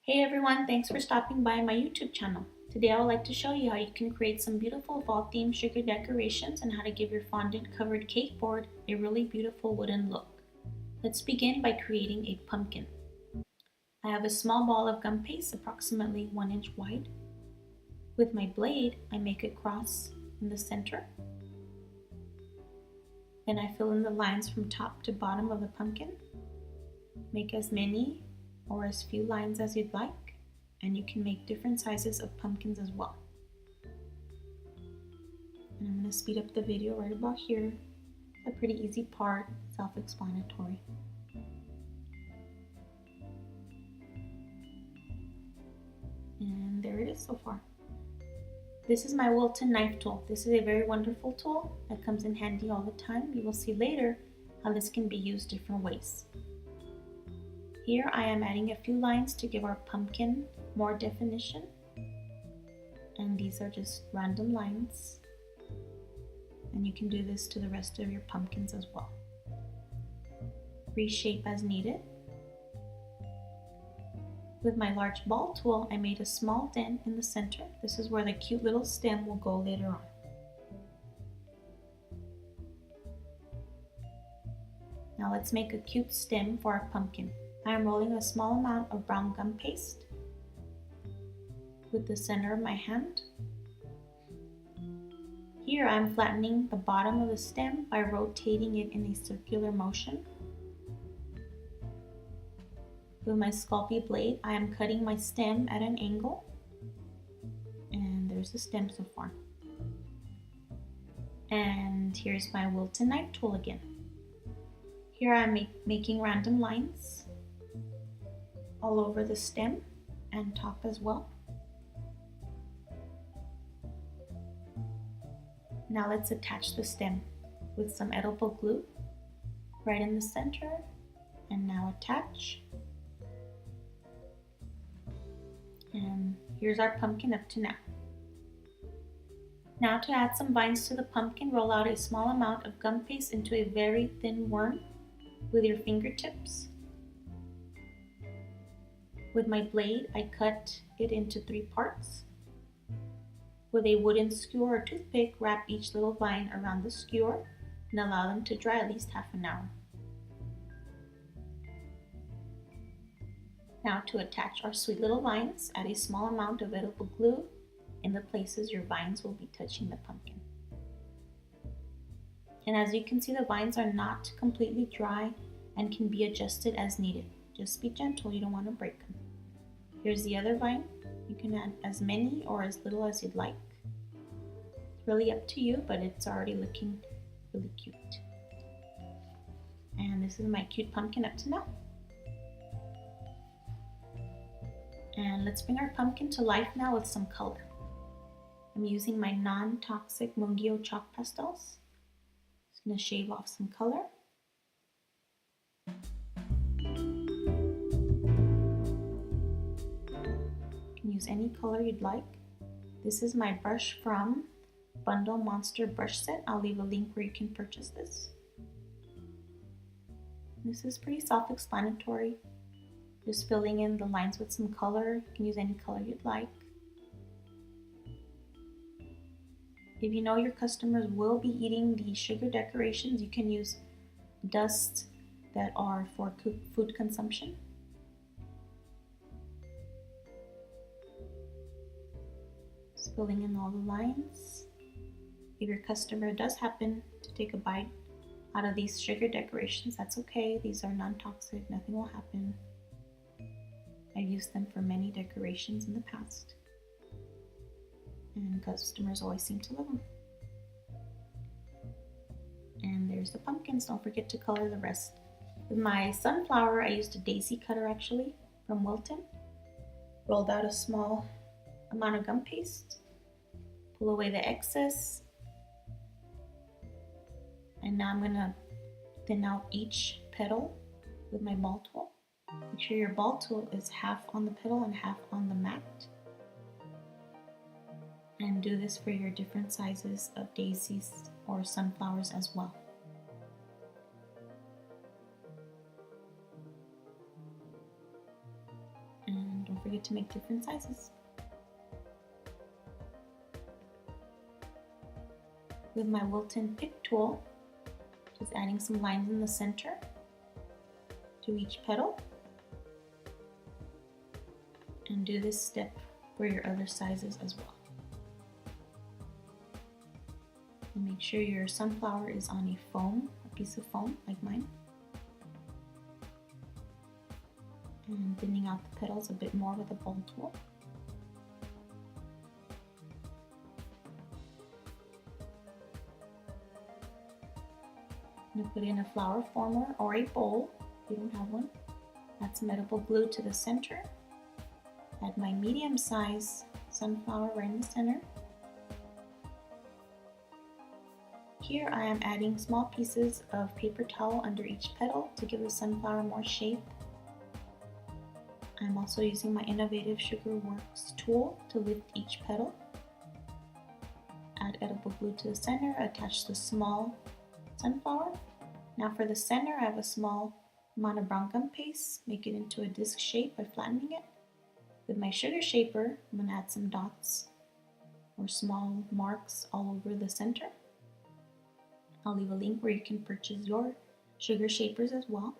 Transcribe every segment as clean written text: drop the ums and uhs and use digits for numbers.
Hey everyone, thanks for stopping by my YouTube channel. Today I would like to show you how you can create some beautiful fall themed sugar decorations and how to give your fondant covered cake board a really beautiful wooden look. Let's begin by creating a pumpkin. I have a small ball of gum paste approximately 1 inch wide. With my blade, I make a cross in the center. Then I fill in the lines from top to bottom of the pumpkin. Make as many or as few lines as you'd like, and you can make different sizes of pumpkins as well. And I'm going to speed up the video right about here. It's a pretty easy part, self-explanatory. And there it is so far. This is my Wilton knife tool. This is a very wonderful tool that comes in handy all the time. You will see later how this can be used different ways. Here I am adding a few lines to give our pumpkin more definition. And these are just random lines. And you can do this to the rest of your pumpkins as well. Reshape as needed. With my large ball tool, I made a small dent in the center. This is where the cute little stem will go later on. Now let's make a cute stem for our pumpkin. I am rolling a small amount of brown gum paste with the center of my hand. Here I am flattening the bottom of the stem by rotating it in a circular motion. With my Sculpey blade, I am cutting my stem at an angle. And there's the stem so far. And here's my Wilton knife tool again. Here I am making random lines all over the stem and top as well. Now let's attach the stem with some edible glue right in the center, and now attach. And here's our pumpkin up to now. Now to add some vines to the pumpkin, roll out a small amount of gum paste into a very thin worm with your fingertips. With my blade, I cut it into 3 parts. With a wooden skewer or toothpick, wrap each little vine around the skewer and allow them to dry at least half an hour. Now to attach our sweet little vines, add a small amount of edible glue in the places your vines will be touching the pumpkin. And as you can see, the vines are not completely dry and can be adjusted as needed. Just be gentle, you don't want to break them. Here's the other vine. You can add as many or as little as you'd like. It's really up to you, but it's already looking really cute. And this is my cute pumpkin up to now. And let's bring our pumpkin to life now with some color. I'm using my non-toxic Mungyo chalk pastels. Just gonna shave off some color. Use any color you'd like. This is my brush from Bundle Monster brush set. I'll leave a link where you can purchase this. This is pretty self-explanatory. Just filling in the lines with some color. You can use any color you'd like. If you know your customers will be eating the sugar decorations, you can use dusts that are for food consumption. Filling in all the lines. If your customer does happen to take a bite out of these sugar decorations, that's okay. These are non-toxic, nothing will happen. I've used them for many decorations in the past, and customers always seem to love them. And there's the pumpkins. Don't forget to color the rest. With my sunflower, I used a daisy cutter actually from Wilton. Rolled out a small amount of gum paste. Pull away the excess. And now I'm gonna thin out each petal with my ball tool. Make sure your ball tool is half on the petal and half on the mat. And do this for your different sizes of daisies or sunflowers as well. forget to make different sizes. With my Wilton pick tool, just adding some lines in the center to each petal. And do this step for your other sizes as well. And make sure your sunflower is on a piece of foam like mine. And thinning out the petals a bit more with a bowl tool. I'm going to put in a flower former or a bowl if you don't have one. Add some edible glue to the center. Add my medium size sunflower right in the center. Here I am adding small pieces of paper towel under each petal to give the sunflower more shape. I'm also using my Innovative Sugar Works tool to lift each petal. Add edible glue to the center, attach the small sunflower. Now for the center, I have a small amount of brown gum paste. Make it into a disc shape by flattening it. With my sugar shaper, I'm going to add some dots or small marks all over the center. I'll leave a link where you can purchase your sugar shapers as well.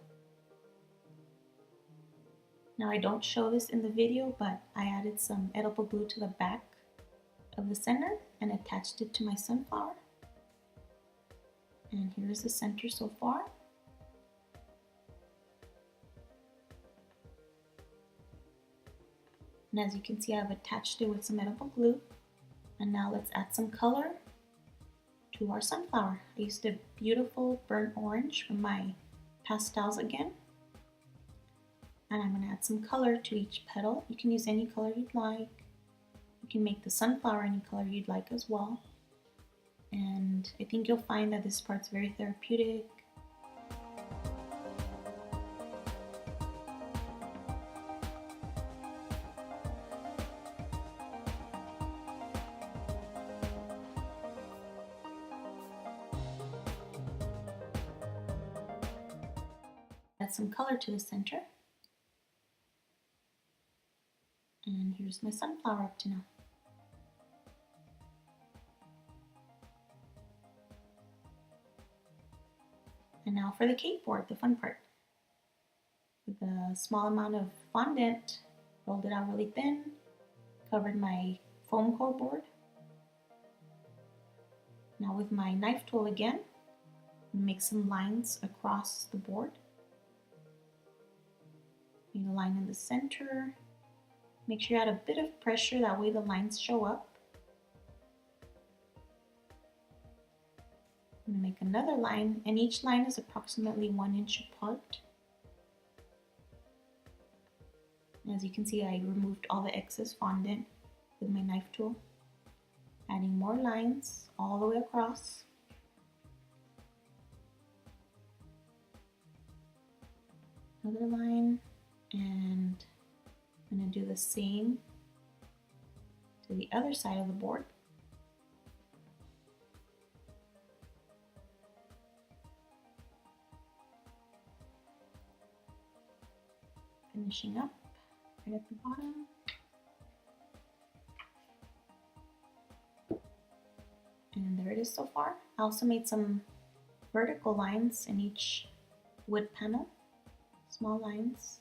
Now I don't show this in the video, but I added some edible glue to the back of the center and attached it to my sunflower. And here's the center so far. And as you can see, I've attached it with some edible glue. And now let's add some color to our sunflower. I used a beautiful burnt orange from my pastels again. And I'm going to add some color to each petal. You can use any color you'd like. You can make the sunflower any color you'd like as well. And I think you'll find that this part's very therapeutic. Add some color to the center. And here's my sunflower up to now. And now for the cake board, the fun part. With a small amount of fondant, rolled it out really thin, covered my foam core board. Now with my knife tool again, make some lines across the board. Make a line in the center. Make sure you add a bit of pressure, that way the lines show up. I'm going to make another line, and each line is approximately 1 inch apart. And as you can see, I removed all the excess fondant with my knife tool. Adding more lines all the way across. Another line, and I'm going to do the same to the other side of the board. Finishing up right at the bottom. And there it is so far. I also made some vertical lines in each wood panel, small lines.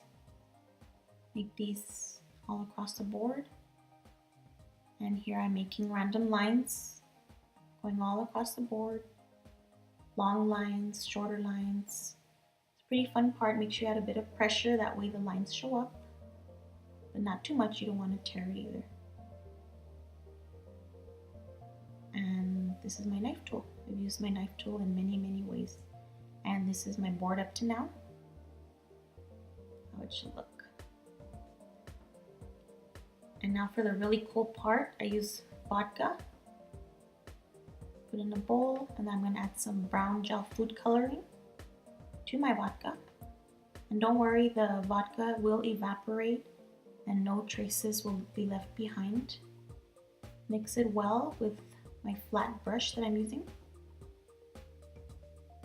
Make these all across the board. And here I'm making random lines going all across the board. Long lines, shorter lines. It's a pretty fun part. Make sure you add a bit of pressure, that way the lines show up. But not too much, you don't want to tear it either. And this is my knife tool. I've used my knife tool in many, many ways. And this is my board up to now. How it should look. And now for the really cool part, I use vodka. Put in a bowl, and then I'm going to add some brown gel food coloring to my vodka. And don't worry, the vodka will evaporate and no traces will be left behind. Mix it well with my flat brush that I'm using.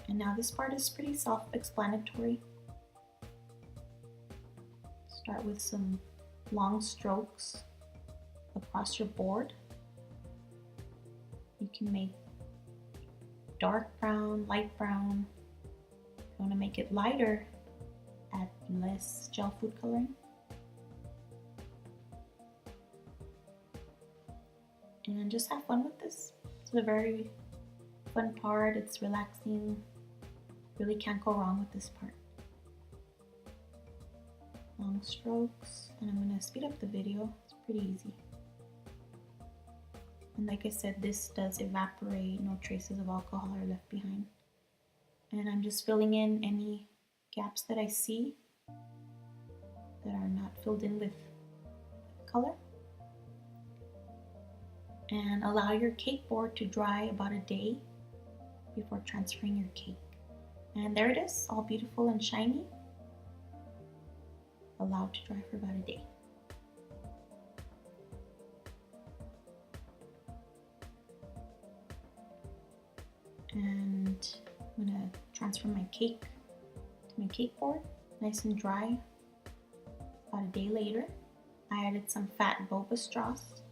And now this part is pretty self-explanatory. Start with some long strokes across your board. You can make dark brown, light brown. If you want to make it lighter, add less gel food coloring. And just have fun with this. It's a very fun part. It's relaxing. Really can't go wrong with this part. Long strokes, and I'm going to speed up the video. It's pretty easy. And like I said, this does evaporate, no traces of alcohol are left behind. And I'm just filling in any gaps that I see that are not filled in with color. And allow your cake board to dry about a day before transferring your cake. And there it is, all beautiful and shiny. Allowed to dry for about a day. And I'm gonna transfer my cake to my cake board, nice and dry. About a day later, I added some fat boba straws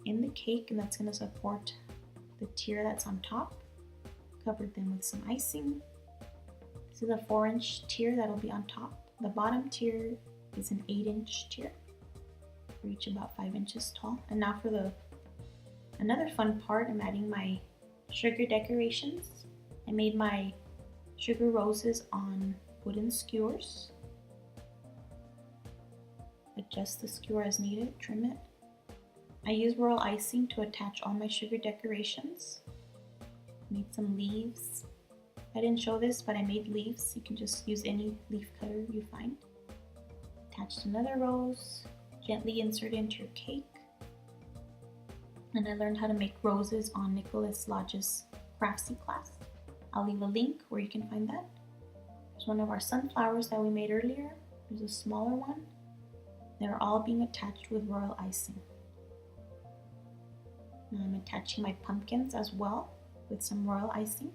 in the cake, and that's gonna support the tier that's on top. Covered them with some icing. This is a 4-inch tier that'll be on top. The bottom tier is an 8-inch tier, for each about 5 inches tall. And now for another fun part, I'm adding my sugar decorations. I made my sugar roses on wooden skewers. Adjust the skewer as needed, trim it. I use royal icing to attach all my sugar decorations. Made some leaves. I didn't show this, but I made leaves. You can just use any leaf cutter you find. Attached another rose, gently insert it into your cake. And I learned how to make roses on Nicholas Lodge's Craftsy class. I'll leave a link where you can find that. There's one of our sunflowers that we made earlier. There's a smaller one. They're all being attached with royal icing. Now I'm attaching my pumpkins as well with some royal icing.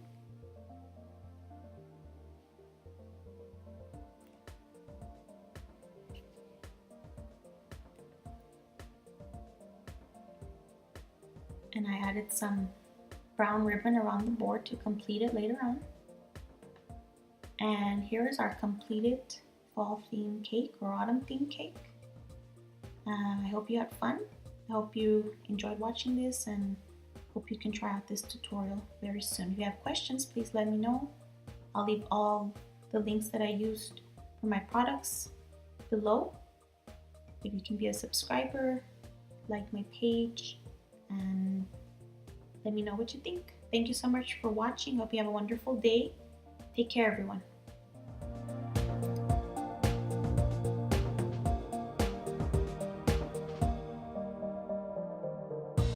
And I added some brown ribbon around the board to complete it later on. And here is our completed fall theme cake or autumn theme cake. I hope you had fun. I hope you enjoyed watching this and hope you can try out this tutorial very soon. If you have questions, please let me know. I'll leave all the links that I used for my products below. If you can be a subscriber, like my page, and let me know what you think. Thank you so much for watching. Hope you have a wonderful day. Take care, everyone.